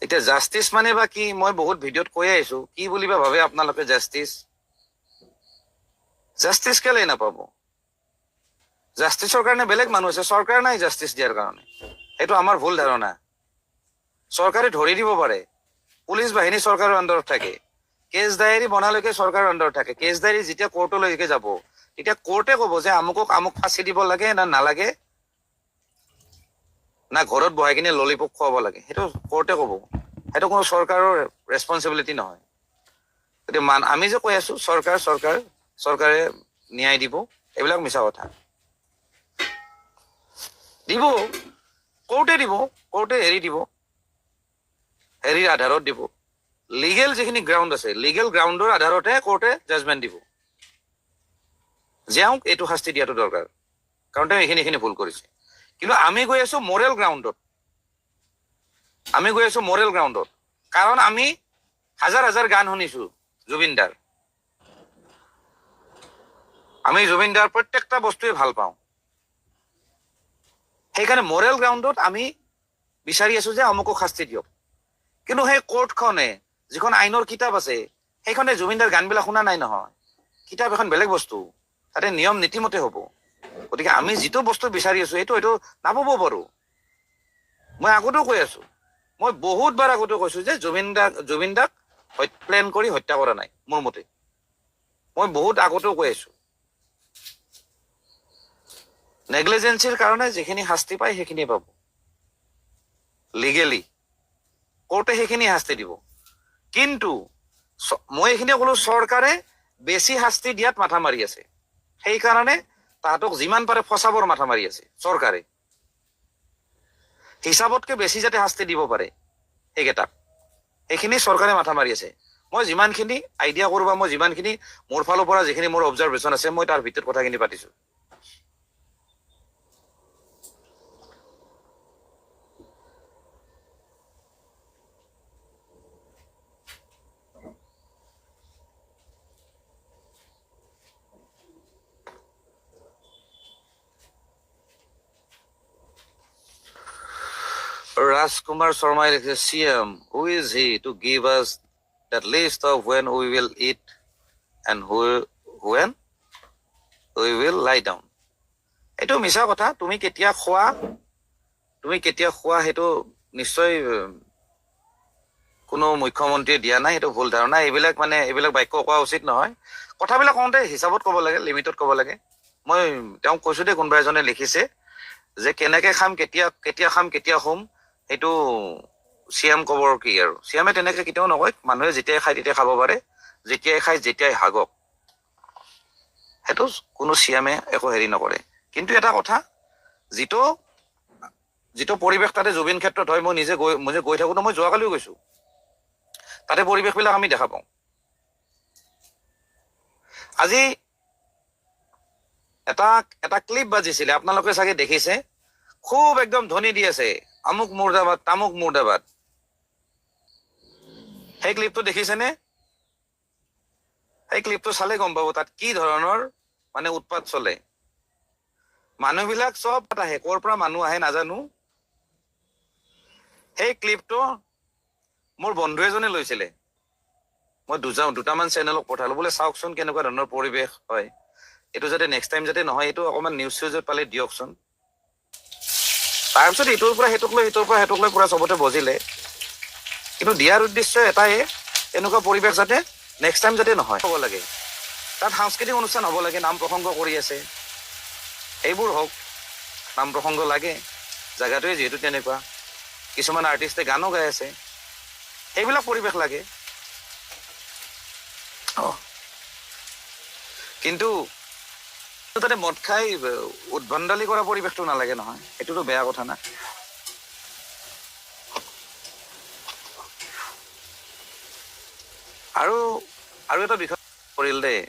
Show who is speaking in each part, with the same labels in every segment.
Speaker 1: এতিয়া জাষ্টিচ মানে বা কি মই বহুত ভিডিঅ'ত কৈ আহিছো কি বুলি বা ভাবে আপোনালোকে জাষ্টিচ কেলে নাপাব জাষ্টিচৰ কাৰণে বেলেগ মানুহ আছে চৰকাৰ নাই জাষ্টিচ দিয়াৰ কাৰণে এইটো আমাৰ ভুল ধাৰণা চৰকাৰে ধৰি দিব পাৰে পুলিচ বাহিনী চৰকাৰৰ আণ্ডাৰত থাকে কেছ ডায়েৰী বনালৈকে চৰকাৰৰ আণ্ডাৰত থাকে কেছ ডায়েৰী যেতিয়া কোৰ্টলৈকে যাব তেতিয়া কোৰ্টে ক'ব যে আমুক ফাঁচি দিব লাগে না নালাগে না ঘৰত বহাই কিনে ললিপপ খুৱাব লাগে সেইটো কোৰ্টে ক'ব সেইটো কোনো চৰকাৰৰ ৰেছপনচিবিলিটি নহয় গতিকে আমি যে কৈ আছো চৰকাৰে ন্যায় দিব এইবিলাক মিছা কথা দিব কোৰ্টে হেৰি দিব হেৰিৰ আধাৰত দিব লিগেল যিখিনি গ্ৰাউণ্ড আছে লিগেল গ্ৰাউণ্ডৰ আধাৰতহে কোৰ্টে জাজমেণ্ট দিব যেওক এইটো শাস্তি দিয়াটো দৰকাৰ কাৰণ তেওঁ এইখিনি ভুল কৰিছে কিন্তু আমি গৈ আছো মৰেল গ্ৰাউণ্ডত কাৰণ আমি হাজাৰ গান শুনিছো জুবিনদাৰ আমি জুবিনদাৰ প্ৰত্যেকটা বস্তুৱে ভাল পাওঁ সেইকাৰণে মৰেল গ্ৰাউণ্ডত আমি বিচাৰি আছো যে অমুকক শাস্তি দিয়ক কিন্তু সেই কোৰ্টখনে যিখন আইনৰ কিতাপ আছে সেইখনে জুবিনদাৰ গানবিলাক শুনা নাই নহয় কিতাপ এখন বেলেগ বস্তু তাতে নিয়ম নীতিমতে হ'ব গতিকে আমি যিটো বস্তু বিচাৰি আছো এইটো নাপাব পাৰো মই আগতেও কৈ আছো মই বহুতবাৰ আগতেও কৈছো যে জুবিনদাক প্লেন কৰি হত্যা কৰা নাই মোৰ মতে মই বহুত আগতেও কৈ আছো নেগলিজেন্সিৰ কাৰণে যিখিনি শাস্তি পায় সেইখিনিয়ে পাব লিগেলি কোৰ্টে সেইখিনি শাস্তি দিব কিন্তু মই এইখিনিয়ে ক'লো চৰকাৰে বেছি শাস্তি দিয়াত মাথা মাৰি আছে সেইকাৰণে তাহাঁতক যিমান পাৰে ফচাবৰ মাথা মাৰি আছে চৰকাৰে হিচাপতকে বেছি যাতে শাস্তি দিব পাৰে সেইকেইটাক সেইখিনি চৰকাৰে মাথা মাৰি আছে মই যিমানখিনি আইডিয়া কৰো বা মই যিমানখিনি মোৰ ফালৰ পৰা যিখিনি মোৰ অবজাৰভেশ্যন আছে মই তাৰ ভিতৰত কথাখিনি পাতিছো Rajkumar Sharma is CM. Who is he to give us that list of when we will eat and when we will lie down? এইটো মিছা কথা তুমি কেতিয়া খোৱা সেইটো নিশ্চয় কোনো মুখ্যমন্ত্ৰীয়ে দিয়া নাই সেইটো ভুল ধাৰণা এইবিলাক বাক্য কোৱা উচিত নহয় কথাবিলাক কওঁতে হিচাপত ক'ব লাগে লিমিটত ক'ব লাগে মই তেওঁক কৈছো দে কোনোবা এজনে লিখিছে যে কেনেকে খাম কেতিয়া খাম কেতিয়া শুম সেইটো চিএম কবৰ কি আৰু চিএমে তেনেকে কেতিয়াও নকয় মানুহে যেতিয়াই খায় তেতিয়া খাব পাৰে যেতিয়াই খায় যেতিয়াই হাগক সেইটো কোনো চিএমে একো হেৰি নকৰে কিন্তু এটা কথা যিটো পৰিৱেশ তাতে জুবিন ক্ষেত্ৰত হয় মই নিজে গৈ থাকো মই যোৱাকালিও গৈছো তাতে পৰিৱেশবিলাক আমি দেখা পাওঁ আজি এটা ক্লিপ বাজিছিলে আপোনালোকে চাগে দেখিছে খুব একদম ধ্বনি দি আছে আমুক মুৰ্দাবাদ তামুক মুৰ্দাবাদ সেই ক্লিপটো দেখিছেনে সেই ক্লিপটো চালে গম পাব তাত কি ধৰণৰ উৎপাত চলে মানুহবিলাক চব আহে ক'ৰ পৰা মানুহ আহে নাজানো সেই ক্লিপটো মোৰ বন্ধু এজনে লৈছিলে মই দুটামান চেনেলক পঠালো বোলে চাওকচোন কেনেকুৱা ধৰণৰ পৰিৱেশ হয় এইটো যাতে নেক্সট টাইম যাতে নহয় এইটো অকমান নিউজ চিউজত পালে দিয়কচোন তাৰপিছত ইটোৰ পৰা সেইটোক লৈ পুৰা চবতে বজিলে কিন্তু দিয়াৰ উদ্দেশ্য এটাই এনেকুৱা পৰিৱেশ যাতে নেক্সট টাইম যাতে নহয় হ'ব লাগে তাত সাংস্কৃতিক অনুষ্ঠান হ'ব লাগে নাম প্ৰসংগ কৰি আছে এইবোৰ হওক নাম প্ৰসংগ লাগে জেগাটোৱে যিহেতু তেনেকুৱা কিছুমান আৰ্টিষ্টে গানো গাই আছে সেইবিলাক পৰিৱেশ লাগে কিন্তু তাতে মদ খাই উদ্ভণ্ডালি কৰা পৰিৱেশটো নালাগে নহয় এইটোতো বেয়া কথা না আৰু এটা বিষয় কৰিল দেই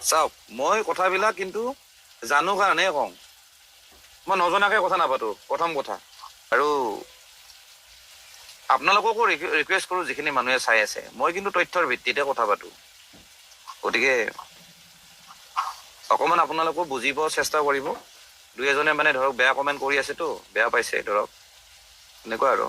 Speaker 1: চাওক মই কথাবিলাক কিন্তু জানো কাৰণে কওঁ মই নজনাকে কথা নাপাতো প্ৰথম কথা আৰু আপোনালোককো ৰিকুৱেষ্ট কৰো যিখিনি মানুহে চাই আছে মই কিন্তু তথ্যৰ ভিত্তিতে কথা পাতো গতিকে অকমান আপোনালোকো বুজিব চেষ্টা কৰিব দুই এজনে ধৰক বেয়া কমেণ্ট কৰি আছেতো বেয়া পাইছে ধৰক এনেকুৱা আৰু